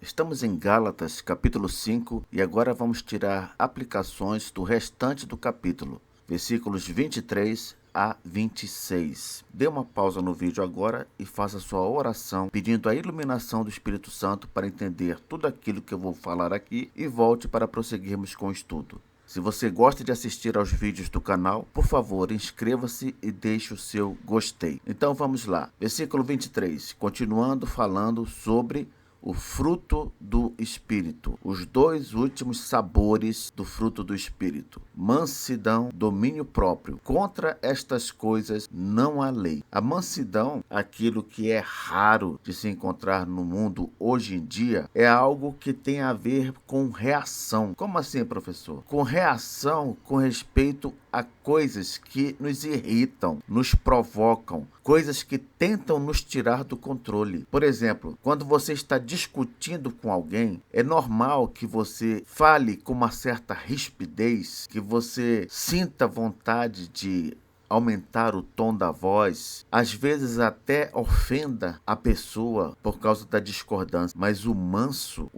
Estamos em Gálatas, capítulo 5, e agora vamos tirar aplicações do restante do capítulo, versículos 23 a 26. Dê uma pausa no vídeo agora e faça sua oração pedindo a iluminação do Espírito Santo para entender tudo aquilo que eu vou falar aqui e volte para prosseguirmos com o estudo. Se você gosta de assistir aos vídeos do canal, por favor, inscreva-se e deixe o seu gostei. Então vamos lá. Versículo 23, continuando falando sobre o fruto do Espírito, os dois últimos sabores do fruto do Espírito: mansidão, domínio próprio. Contra estas coisas não há lei. A mansidão, aquilo que é raro de se encontrar no mundo hoje em dia, é algo que tem a ver com reação. Como assim, professor? Com reação com respeito a coisas que nos irritam, nos provocam, coisas que tentam nos tirar do controle. Por exemplo, quando você está discutindo com alguém, é normal que você fale com uma certa rispidez, que você sinta vontade de aumentar o tom da voz, às vezes até ofenda a pessoa por causa da discordância. Mas o manso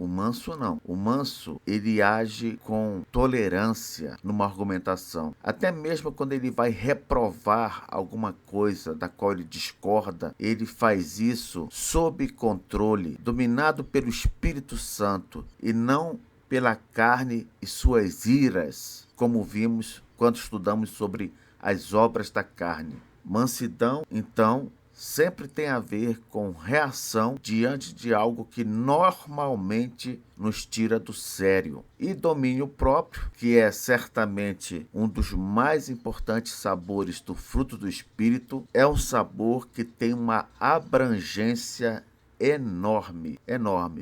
não. O manso, ele age com tolerância numa argumentação. Até mesmo quando ele vai reprovar alguma coisa da qual ele discorda, ele faz isso sob controle, dominado pelo Espírito Santo e não pela carne e suas iras, como vimos quando estudamos sobre as obras da carne. Mansidão, então, sempre tem a ver com reação diante de algo que normalmente nos tira do sério. E domínio próprio, que é certamente um dos mais importantes sabores do fruto do Espírito, é um sabor que tem uma abrangência enorme.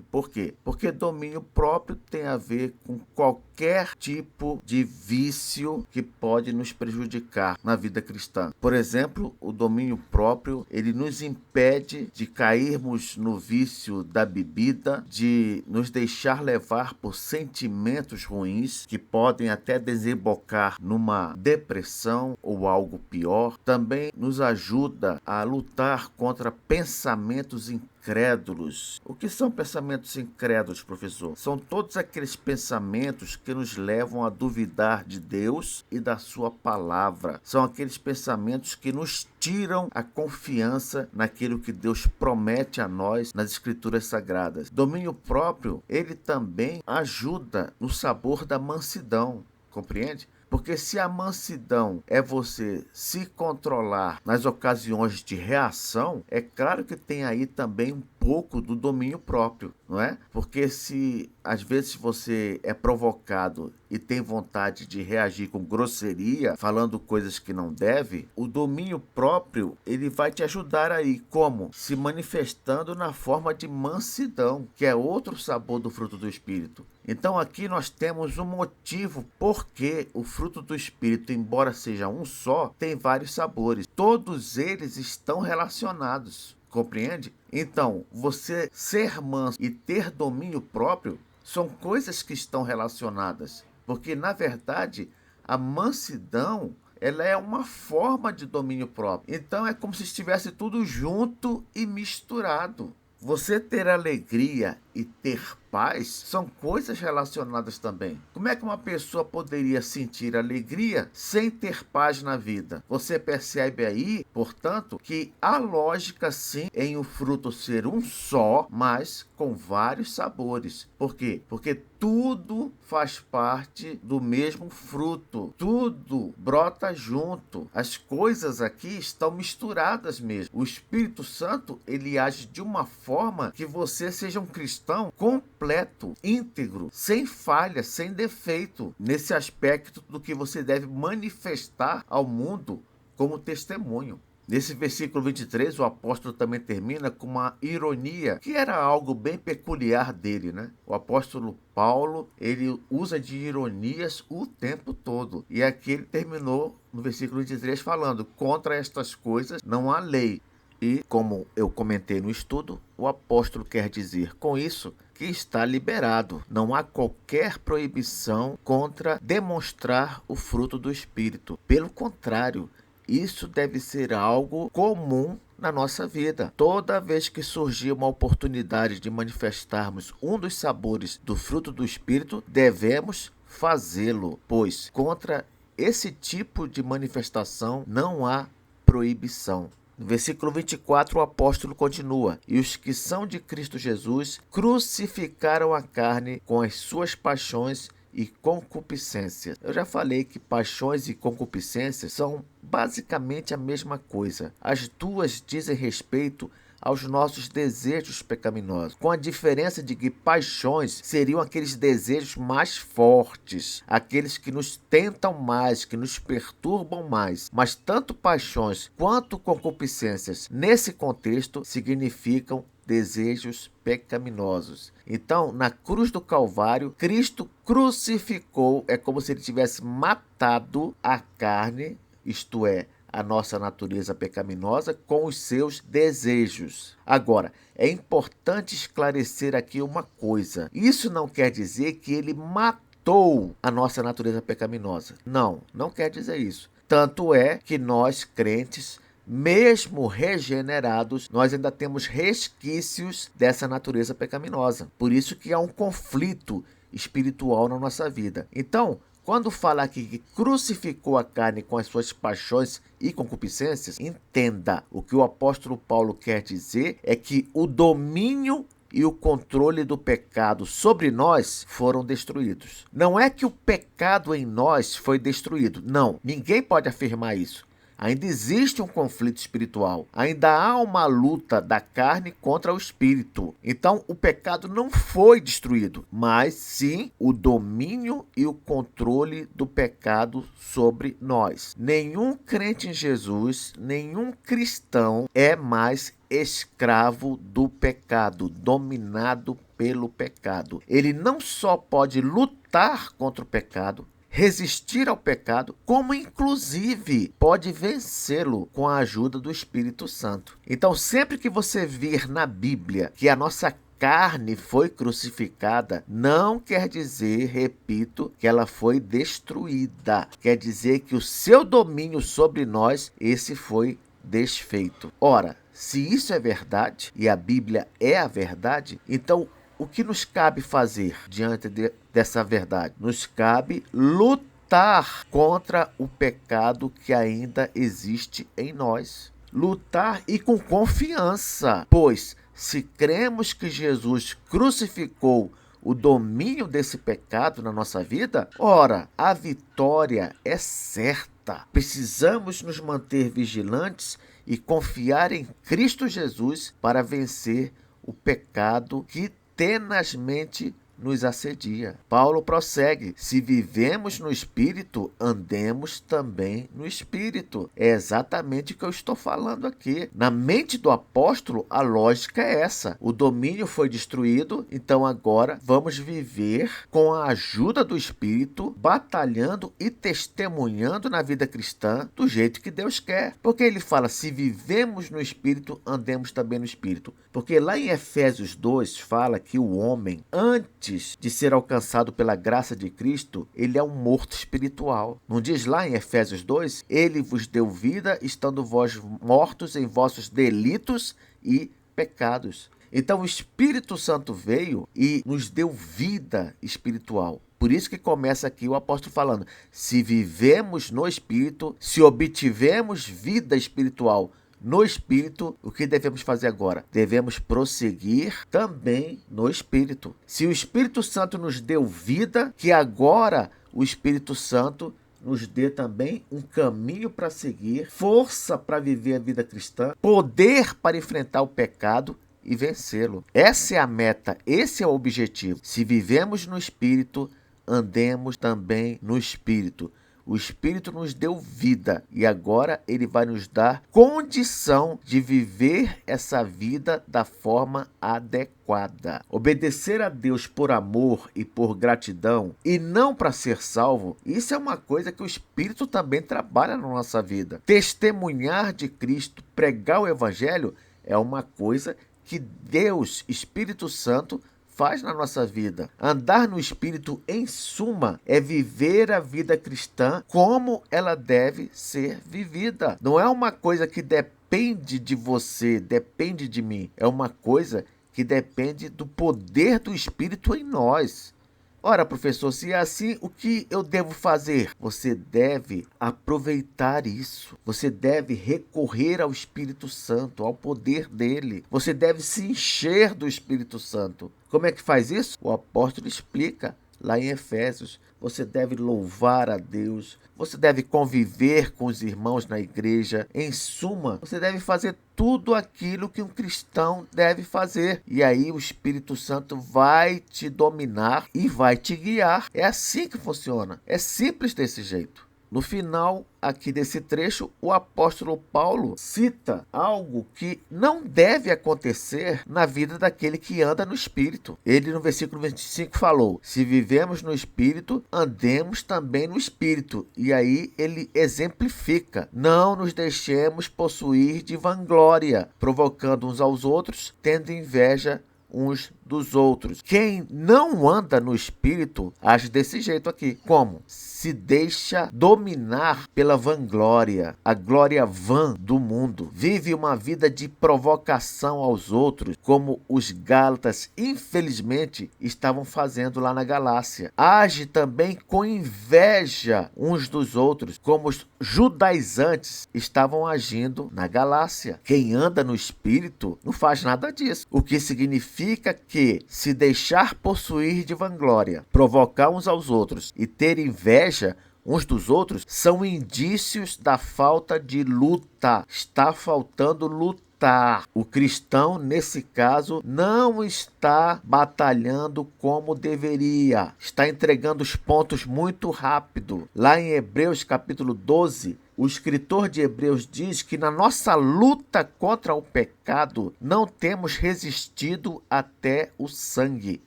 Por quê? Porque domínio próprio tem a ver com qualquer tipo de vício que pode nos prejudicar na vida cristã. Por exemplo, o domínio próprio, ele nos impede de cairmos no vício da bebida, de nos deixar levar por sentimentos ruins que podem até desembocar numa depressão ou algo pior. Também nos ajuda a lutar contra pensamentos incrédulos. O que são pensamentos incrédulos, professor? São todos aqueles pensamentos que nos levam a duvidar de Deus e da sua palavra. São aqueles pensamentos que nos tiram a confiança naquilo que Deus promete a nós nas Escrituras Sagradas. Domínio próprio, ele também ajuda no sabor da mansidão, compreende? Porque se a mansidão é você se controlar nas ocasiões de reação, é claro que tem aí também um pouco do domínio próprio, não é? Porque se às vezes você é provocado e tem vontade de reagir com grosseria, falando coisas que não deve, o domínio próprio, ele vai te ajudar aí. Como? Se manifestando na forma de mansidão, que é outro sabor do fruto do Espírito. Então aqui nós temos um motivo porque o fruto do Espírito, embora seja um só, tem vários sabores. Todos eles estão relacionados, compreende? Então, você ser manso e ter domínio próprio são coisas que estão relacionadas. Porque, na verdade, a mansidão, ela é uma forma de domínio próprio. Então, é como se estivesse tudo junto e misturado. Você ter alegria e ter paz são coisas relacionadas também. Como é que uma pessoa poderia sentir alegria sem ter paz na vida? Você percebe aí, portanto, que há lógica sim em o fruto ser um só, mas com vários sabores. Por quê? Porque tudo faz parte do mesmo fruto. Tudo brota junto. As coisas aqui estão misturadas mesmo. O Espírito Santo, ele age de uma forma que você seja um cristão completo, íntegro, sem falha, sem defeito, nesse aspecto do que você deve manifestar ao mundo como testemunho. Nesse versículo 23, o apóstolo também termina com uma ironia, que era algo bem peculiar dele, né? O apóstolo Paulo, ele usa de ironias o tempo todo. E aqui ele terminou no versículo 23 falando: contra estas coisas não há lei. E, como eu comentei no estudo, o apóstolo quer dizer com isso que está liberado. Não há qualquer proibição contra demonstrar o fruto do Espírito. Pelo contrário, isso deve ser algo comum na nossa vida. Toda vez que surgir uma oportunidade de manifestarmos um dos sabores do fruto do Espírito, devemos fazê-lo, pois contra esse tipo de manifestação não há proibição. No versículo 24, o apóstolo continua: e os que são de Cristo Jesus crucificaram a carne com as suas paixões e concupiscências. Eu já falei que paixões e concupiscências são basicamente a mesma coisa. As duas dizem respeito aos nossos desejos pecaminosos, com a diferença de que paixões seriam aqueles desejos mais fortes, aqueles que nos tentam mais, que nos perturbam mais. Mas tanto paixões quanto concupiscências, nesse contexto, significam desejos pecaminosos. Então, na cruz do Calvário, Cristo crucificou, é como se ele tivesse matado a carne, isto é, a nossa natureza pecaminosa, com os seus desejos. Agora, é importante esclarecer aqui uma coisa. Isso não quer dizer que ele matou a nossa natureza pecaminosa. Não, não quer dizer isso. Tanto é que nós, crentes, mesmo regenerados, nós ainda temos resquícios dessa natureza pecaminosa. Por isso que há um conflito espiritual na nossa vida. Então, quando fala aqui que crucificou a carne com as suas paixões e concupiscências, entenda, o que o apóstolo Paulo quer dizer é que o domínio e o controle do pecado sobre nós foram destruídos. Não é que o pecado em nós foi destruído. Não, ninguém pode afirmar isso. Ainda existe um conflito espiritual. Ainda há uma luta da carne contra o espírito. Então, o pecado não foi destruído, mas sim o domínio e o controle do pecado sobre nós. Nenhum crente em Jesus, nenhum cristão é mais escravo do pecado, dominado pelo pecado. Ele não só pode lutar contra o pecado, resistir ao pecado, como inclusive pode vencê-lo com a ajuda do Espírito Santo. Então, sempre que você vir na Bíblia que a nossa carne foi crucificada, não quer dizer, repito, que ela foi destruída. Quer dizer que o seu domínio sobre nós, esse foi desfeito. Ora, se isso é verdade, e a Bíblia é a verdade, então o que nos cabe fazer diante dessa verdade? Nos cabe lutar contra o pecado que ainda existe em nós. Lutar e com confiança, pois se cremos que Jesus crucificou o domínio desse pecado na nossa vida, ora, a vitória é certa. Precisamos nos manter vigilantes e confiar em Cristo Jesus para vencer o pecado que tenazmente nos assedia. Paulo prossegue: se vivemos no Espírito, andemos também no Espírito. É exatamente o que eu estou falando aqui. Na mente do apóstolo, a lógica é essa. O domínio foi destruído, então agora vamos viver com a ajuda do Espírito, batalhando e testemunhando na vida cristã do jeito que Deus quer. Porque ele fala, se vivemos no Espírito, andemos também no Espírito. Porque lá em Efésios 2 fala que o homem, antes de ser alcançado pela graça de Cristo, ele é um morto espiritual. Não diz lá em Efésios 2? Ele vos deu vida, estando vós mortos em vossos delitos e pecados. Então o Espírito Santo veio e nos deu vida espiritual. Por isso que começa aqui o apóstolo falando, se vivemos no Espírito, se obtivemos vida espiritual no Espírito, o que devemos fazer agora? Devemos prosseguir também no Espírito. Se o Espírito Santo nos deu vida, que agora o Espírito Santo nos dê também um caminho para seguir, força para viver a vida cristã, poder para enfrentar o pecado e vencê-lo. Essa é a meta, esse é o objetivo. Se vivemos no Espírito, andemos também no Espírito. O Espírito nos deu vida e agora ele vai nos dar condição de viver essa vida da forma adequada. Obedecer a Deus por amor e por gratidão e não para ser salvo, isso é uma coisa que o Espírito também trabalha na nossa vida. Testemunhar de Cristo, pregar o Evangelho é uma coisa que Deus, Espírito Santo, faz na nossa vida. Andar no Espírito, em suma, é viver a vida cristã como ela deve ser vivida. Não é uma coisa que depende depende de você, depende de mim. É uma coisa que depende do poder do Espírito em nós. Ora, professor, se é assim, o que eu devo fazer? Você deve aproveitar isso. Você deve recorrer ao Espírito Santo, ao poder dele. Você deve se encher do Espírito Santo. Como é que faz isso? O apóstolo explica lá em Efésios. Você deve louvar a Deus, você deve conviver com os irmãos na igreja. Em suma, você deve fazer tudo aquilo que um cristão deve fazer. E aí o Espírito Santo vai te dominar e vai te guiar. É assim que funciona. É simples desse jeito. No final aqui desse trecho, o apóstolo Paulo cita algo que não deve acontecer na vida daquele que anda no Espírito. Ele, no versículo 25, falou: se vivemos no Espírito, andemos também no Espírito. E aí ele exemplifica: não nos deixemos possuir de vanglória, provocando uns aos outros, tendo inveja uns dos outros. Quem não anda no Espírito age desse jeito aqui. Como? Se deixa dominar pela vanglória, a glória vã do mundo. Vive uma vida de provocação aos outros, como os gálatas, infelizmente, estavam fazendo lá na Galácia. Age também com inveja uns dos outros, como os judaizantes estavam agindo na Galácia. Quem anda no Espírito não faz nada disso. O que significa que se deixar possuir de vanglória, provocar uns aos outros e ter inveja uns dos outros são indícios da falta de luta. Está faltando lutar. O cristão, nesse caso, não está batalhando como deveria. Está entregando os pontos muito rápido. Lá em Hebreus capítulo 12, o escritor de Hebreus diz que na nossa luta contra o pecado não temos resistido até o sangue.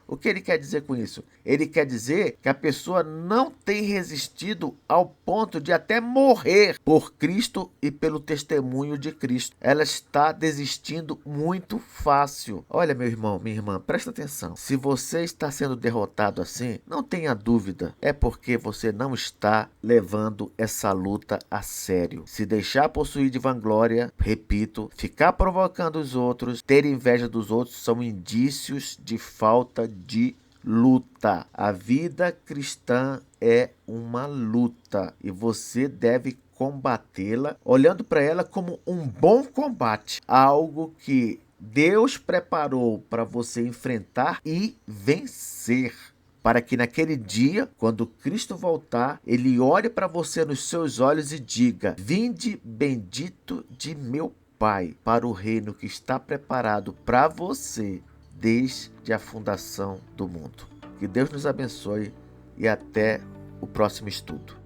O que ele quer dizer com isso? Ele quer dizer que a pessoa não tem resistido ao ponto de até morrer por Cristo e pelo testemunho de Cristo. Ela está desistindo muito fácil. Olha, meu irmão, minha irmã, presta atenção. Se você está sendo derrotado assim, não tenha dúvida. É porque você não está levando essa luta a sério. Se deixar possuir de vanglória, repito, ficar provocando os outros, ter inveja dos outros, são indícios de falta de luta. A vida cristã é uma luta e você deve combatê-la olhando para ela como um bom combate, algo que Deus preparou para você enfrentar e vencer, para que naquele dia, quando Cristo voltar, ele olhe para você nos seus olhos e diga: vinde bendito de meu Pai, para o reino que está preparado para você desde a fundação do mundo. Que Deus nos abençoe e até o próximo estudo.